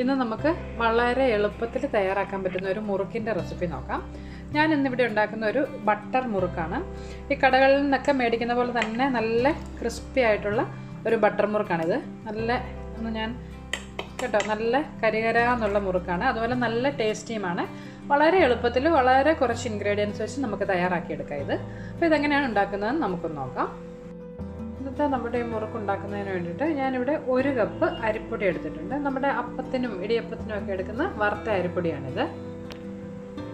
ഇന്ന് നമുക്ക് വളരെ എളുപ്പത്തിൽ തയ്യാറാക്കാൻ പറ്റുന്ന ഒരു മുറുക്കിൻ്റെ റെസിപ്പി നോക്കാം. ഞാൻ ഇന്നിവിടെ ഉണ്ടാക്കുന്ന ഒരു ബട്ടർ മുറുക്കാണ്. ഈ കടകളിൽ നിന്നൊക്കെ മേടിക്കുന്ന പോലെ തന്നെ നല്ല ക്രിസ്പി ആയിട്ടുള്ള ഒരു ബട്ടർ മുറുക്കാണിത്. നല്ല കരികരാന്നുള്ള മുറുക്കാണ്. അതുപോലെ നല്ല ടേസ്റ്റിയുമാണ്. വളരെ എളുപ്പത്തിൽ വളരെ കുറച്ച് ഇൻഗ്രീഡിയൻസ് വെച്ച് നമുക്ക് തയ്യാറാക്കിയെടുക്കാം ഇത്. അപ്പോൾ ഇതെങ്ങനെയാണ് ഉണ്ടാക്കുന്നതെന്ന് നമുക്കൊന്ന് നോക്കാം. ഇന്നത്തെ നമ്മുടെ ഈ മുറുക്ക് ഉണ്ടാക്കുന്നതിന് വേണ്ടിയിട്ട് ഞാനിവിടെ 1 കപ്പ് അരിപ്പൊടി എടുത്തിട്ടുണ്ട്. നമ്മുടെ അപ്പത്തിനും ഇടിയപ്പത്തിനും ഒക്കെ എടുക്കുന്ന വറുത്ത അരിപ്പൊടിയാണിത്.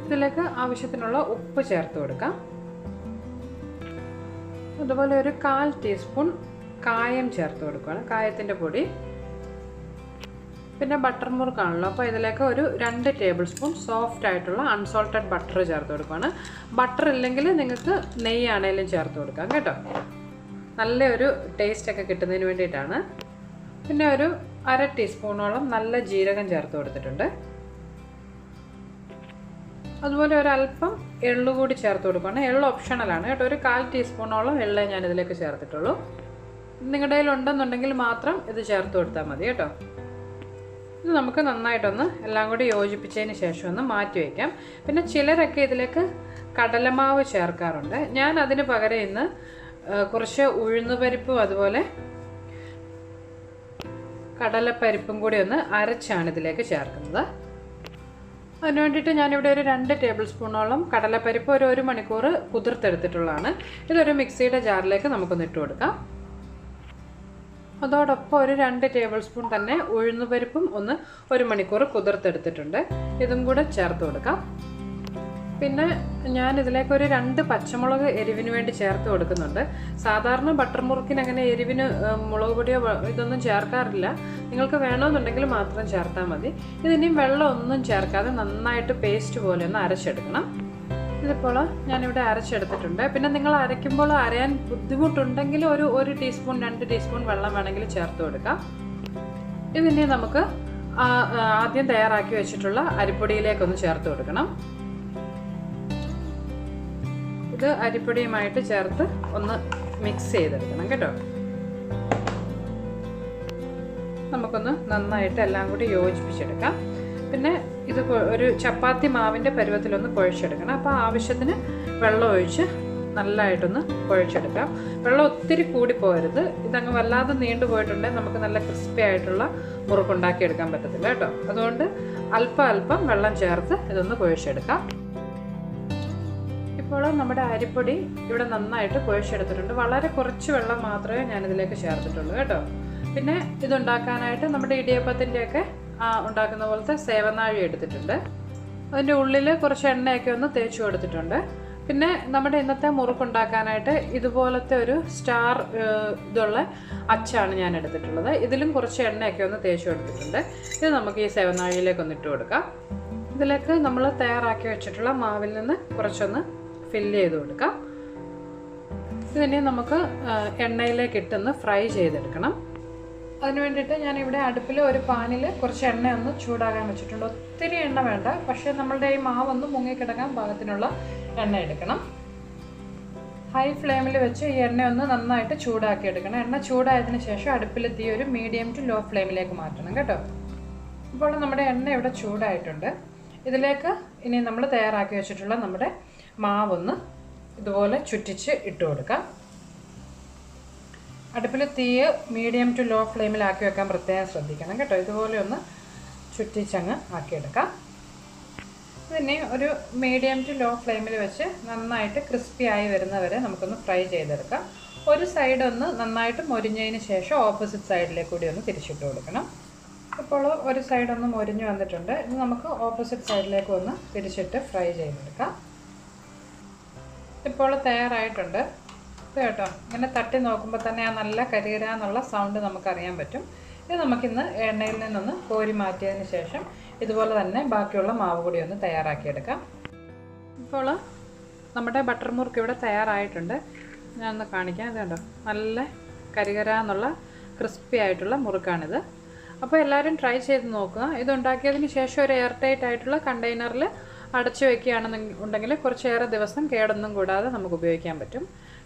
ഇതിലേക്ക് ആവശ്യത്തിനുള്ള ഉപ്പ് ചേർത്ത് കൊടുക്കാം. അതുപോലെ ഒരു 1/4 ടീസ്പൂൺ കായം ചേർത്ത് കൊടുക്കുകയാണ്, കായത്തിൻ്റെ പൊടി. പിന്നെ ബട്ടർ മുറുക്കാണല്ലോ, അപ്പോൾ ഇതിലേക്ക് ഒരു 2 ടേബിൾ സ്പൂൺ സോഫ്റ്റ് ആയിട്ടുള്ള അൺസോൾട്ടഡ് ബട്ടർ ചേർത്ത് കൊടുക്കുകയാണ്. ബട്ടർ ഇല്ലെങ്കിൽ നിങ്ങൾക്ക് നെയ്യാണേലും ചേർത്ത് കൊടുക്കാം കേട്ടോ. നല്ലൊരു ടേസ്റ്റൊക്കെ കിട്ടുന്നതിന് വേണ്ടിയിട്ടാണ്. പിന്നെ ഒരു 1/2 ടീസ്പൂണോളം നല്ല ജീരകം ചേർത്ത് കൊടുത്തിട്ടുണ്ട്. അതുപോലെ ഒരല്പം എള്ളു കൂടി ചേർത്ത് കൊടുക്കുകയാണ്. എള്ള് ഓപ്ഷണലാണ് കേട്ടോ. ഒരു 1/4 ടീസ്പൂണോളം എള്ളേ ഞാനിതിലേക്ക് ചേർത്തിട്ടുള്ളൂ. നിങ്ങളുടെ കയ്യിൽ ഉണ്ടെന്നുണ്ടെങ്കിൽ മാത്രം ഇത് ചേർത്ത് കൊടുത്താൽ മതി കേട്ടോ. ഇത് നമുക്ക് നന്നായിട്ടൊന്ന് എല്ലാം കൂടി യോജിപ്പിച്ചതിന് ശേഷം ഒന്ന് മാറ്റി വയ്ക്കാം. പിന്നെ ചിലരൊക്കെ ഇതിലേക്ക് കടലമാവ് ചേർക്കാറുണ്ട്. ഞാൻ അതിന് പകരം ഇന്ന് കുറച്ച് ഉഴുന്നുപരിപ്പും അതുപോലെ കടലപ്പരിപ്പും കൂടി ഒന്ന് അരച്ചാണ് ഇതിലേക്ക് ചേർക്കുന്നത്. അതിന് വേണ്ടിയിട്ട് ഞാനിവിടെ ഒരു 2 ടേബിൾ സ്പൂണോളം കടലപ്പരിപ്പ് ഒരു 1 മണിക്കൂർ കുതിർത്തെടുത്തിട്ടുള്ളതാണ്. ഇതൊരു മിക്സിയുടെ ജാറിലേക്ക് നമുക്കൊന്ന് ഇട്ട് കൊടുക്കാം. അതോടൊപ്പം ഒരു 2 ടേബിൾ സ്പൂൺ തന്നെ ഉഴുന്നുപരിപ്പും ഒന്ന് 1 മണിക്കൂർ കുതിർത്തെടുത്തിട്ടുണ്ട്. ഇതും കൂടെ ചേർത്ത് കൊടുക്കാം. പിന്നെ ഞാൻ ഇതിലേക്ക് ഒരു 2 പച്ചമുളക് എരിവിന് വേണ്ടി ചേർത്ത് കൊടുക്കുന്നുണ്ട്. സാധാരണ ബട്ടർ മുറുക്കിന് അങ്ങനെ എരിവിന് മുളക് പൊടിയോ ഇതൊന്നും ചേർക്കാറില്ല. നിങ്ങൾക്ക് വേണമെന്നുണ്ടെങ്കിൽ മാത്രം ചേർത്താൽ മതി. ഇതിനിയും വെള്ളം ഒന്നും ചേർക്കാതെ നന്നായിട്ട് പേസ്റ്റ് പോലെ ഒന്ന് അരച്ചെടുക്കണം. ഇതിപ്പോൾ ഞാനിവിടെ അരച്ചെടുത്തിട്ടുണ്ട്. പിന്നെ നിങ്ങൾ അരയ്ക്കുമ്പോൾ അരയാൻ ബുദ്ധിമുട്ടുണ്ടെങ്കിൽ ഒരു 1 ടീസ്പൂൺ 2 ടീസ്പൂൺ വെള്ളം വേണമെങ്കിൽ ചേർത്ത് കൊടുക്കാം. ഇതിനെ നമുക്ക് ആദ്യം തയ്യാറാക്കി വെച്ചിട്ടുള്ള അരിപ്പൊടിയിലേക്കൊന്ന് ചേർത്ത് കൊടുക്കണം. ഇത് അരിപ്പൊടിയുമായിട്ട് ചേർത്ത് ഒന്ന് മിക്സ് ചെയ്തെടുക്കണം കേട്ടോ. നമുക്കൊന്ന് നന്നായിട്ട് എല്ലാം കൂടി യോജിപ്പിച്ചെടുക്കാം. പിന്നെ ഇത് ഒരു ചപ്പാത്തി മാവിൻ്റെ പരുവത്തിലൊന്ന് കുഴച്ചെടുക്കണം. അപ്പോൾ ആവശ്യത്തിന് വെള്ളം ഒഴിച്ച് നല്ലതായിട്ടൊന്ന് കുഴച്ചെടുക്കാം. വെള്ളം ഒത്തിരി കൂടി പോകരുത്. ഇതങ്ങ് വല്ലാതെ നീണ്ടു പോയിട്ടുണ്ടെങ്കിൽ നമുക്ക് നല്ല ക്രിസ്പി ആയിട്ടുള്ള മുറുക്കുണ്ടാക്കിയെടുക്കാൻ പറ്റത്തില്ല കേട്ടോ. അതുകൊണ്ട് അല്പം വെള്ളം ചേർത്ത് ഇതൊന്ന് കുഴച്ചെടുക്കാം. ഇപ്പോൾ നമ്മുടെ അരിപ്പൊടി ഇവിടെ നന്നായിട്ട് കുഴച്ചെടുത്തിട്ടുണ്ട്. വളരെ കുറച്ച് വെള്ളം മാത്രമേ ഞാനിതിലേക്ക് ചേർത്തിട്ടുള്ളൂ കേട്ടോ. പിന്നെ ഇതുണ്ടാക്കാനായിട്ട് നമ്മുടെ ഇടിയപ്പത്തിൻ്റെയൊക്കെ ഉണ്ടാക്കുന്ന പോലത്തെ സേവനാഴി എടുത്തിട്ടുണ്ട്. അതിൻ്റെ ഉള്ളിൽ കുറച്ച് എണ്ണയൊക്കെ ഒന്ന് തേച്ച് കൊടുത്തിട്ടുണ്ട്. പിന്നെ നമ്മുടെ ഇന്നത്തെ മുറുക്കുണ്ടാക്കാനായിട്ട് ഇതുപോലത്തെ ഒരു സ്റ്റാർ ഇതുള്ള അച്ചാണ് ഞാൻ എടുത്തിട്ടുള്ളത്. ഇതിലും കുറച്ച് എണ്ണയൊക്കെ ഒന്ന് തേച്ച് കൊടുത്തിട്ടുണ്ട്. ഇത് നമുക്ക് ഈ സേവനാഴിയിലേക്കൊന്ന് ഇട്ട് കൊടുക്കാം. ഇതിലേക്ക് നമ്മൾ തയ്യാറാക്കി വെച്ചിട്ടുള്ള മാവിൽ നിന്ന് കുറച്ചൊന്ന് ഫില്ല് ചെയ്ത് കൊടുക്കാം. ഇതിനെ നമുക്ക് എണ്ണയിലേക്ക് ഇട്ടൊന്ന് ഫ്രൈ ചെയ്തെടുക്കണം. അതിന് വേണ്ടിയിട്ട് ഞാനിവിടെ അടുപ്പിൽ ഒരു പാനിൽ കുറച്ച് എണ്ണ ഒന്ന് ചൂടാകാൻ വെച്ചിട്ടുണ്ട്. ഒത്തിരി എണ്ണ വേണ്ട, പക്ഷേ നമ്മളുടെ ഈ മാവൊന്ന് മുങ്ങിക്കിടക്കാൻ പാകത്തിനുള്ള എണ്ണ എടുക്കണം. ഹൈ ഫ്ലെയിമിൽ വെച്ച് ഈ എണ്ണ ഒന്ന് നന്നായിട്ട് ചൂടാക്കി എടുക്കണം. എണ്ണ ചൂടായതിന് ശേഷം അടുപ്പിൽ തീ ഒരു മീഡിയം ടു ലോ ഫ്ലെയിമിലേക്ക് മാറ്റണം കേട്ടോ. ഇപ്പോൾ നമ്മുടെ എണ്ണ ഇവിടെ ചൂടായിട്ടുണ്ട്. ഇതിലേക്ക് ഇനി നമ്മൾ തയ്യാറാക്കി വെച്ചിട്ടുള്ള നമ്മുടെ മാവൊന്ന് ഇതുപോലെ ചുറ്റിച്ച് ഇട്ട് കൊടുക്കാം. അടുപ്പിൽ തീ മീഡിയം ടു ലോ ഫ്ലെയിമിലാക്കി വെക്കാൻ പ്രത്യേകം ശ്രദ്ധിക്കണം കേട്ടോ. ഇതുപോലെ ഒന്ന് ചുറ്റിച്ചങ്ങ് ആക്കിയെടുക്കാം. ഇതിനെ ഒരു മീഡിയം ടു ലോ ഫ്ലെയിമിൽ വെച്ച് നന്നായിട്ട് ക്രിസ്പി ആയി വരുന്നവരെ നമുക്കൊന്ന് ഫ്രൈ ചെയ്തെടുക്കാം. ഒരു സൈഡ് ഒന്ന് നന്നായിട്ട് മൊരിഞ്ഞതിന് ശേഷം ഓപ്പോസിറ്റ് സൈഡിലേക്ക് കൂടി ഒന്ന് തിരിച്ചിട്ട് കൊടുക്കണം. ഇപ്പോൾ ഒരു സൈഡ് ഒന്ന് മൊരിഞ്ഞ് വന്നിട്ടുണ്ട്. ഇത് നമുക്ക് ഓപ്പോസിറ്റ് സൈഡിലേക്ക് ഒന്ന് തിരിച്ചിട്ട് ഫ്രൈ ചെയ്തെടുക്കാം. ഇപ്പോൾ തയ്യാറായിട്ടുണ്ട് കേട്ടോ. ഇങ്ങനെ തട്ടി നോക്കുമ്പോൾ തന്നെ ആ നല്ല കരികരാന്നുള്ള സൗണ്ട് നമുക്കറിയാൻ പറ്റും. ഇത് നമുക്കിന്ന് എണ്ണയിൽ നിന്നൊന്ന് കോരി മാറ്റിയതിന് ശേഷം ഇതുപോലെ തന്നെ ബാക്കിയുള്ള മാവ് കൂടി ഒന്ന് തയ്യാറാക്കിയെടുക്കാം. ഇപ്പോൾ നമ്മുടെ ബട്ടർ മുറുക്ക് ഇവിടെ തയ്യാറായിട്ടുണ്ട്. ഞാനൊന്ന് കാണിക്കാം. ഇത് കണ്ടോ, നല്ല കരികരാന്നുള്ള ക്രിസ്പി ആയിട്ടുള്ള മുറുക്കാണിത്. അപ്പോൾ എല്ലാവരും ട്രൈ ചെയ്ത് നോക്കുക. ഇതുണ്ടാക്കിയതിന് ശേഷം ഒരു എയർ ടൈറ്റ് ആയിട്ടുള്ള കണ്ടെയ്നറിൽ അടച്ചു വയ്ക്കുകയാണെന്നുണ്ടെങ്കിൽ കുറച്ചേറെ ദിവസം കേടൊന്നും കൂടാതെ നമുക്ക് ഉപയോഗിക്കാൻ പറ്റും.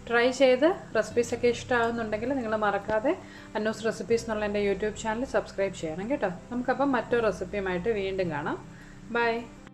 ട്രൈ ചെയ്ത് റെസിപ്പീസൊക്കെ ഇഷ്ടമാകുന്നുണ്ടെങ്കിൽ നിങ്ങൾ മറക്കാതെ അന്നൂസ് റെസിപ്പീസ് എന്നുള്ള എൻ്റെ യൂട്യൂബ് ചാനൽ സബ്സ്ക്രൈബ് ചെയ്യണം കേട്ടോ. നമുക്കപ്പം മറ്റൊരു റെസിപ്പിയുമായിട്ട് വീണ്ടും കാണാം. ബൈ.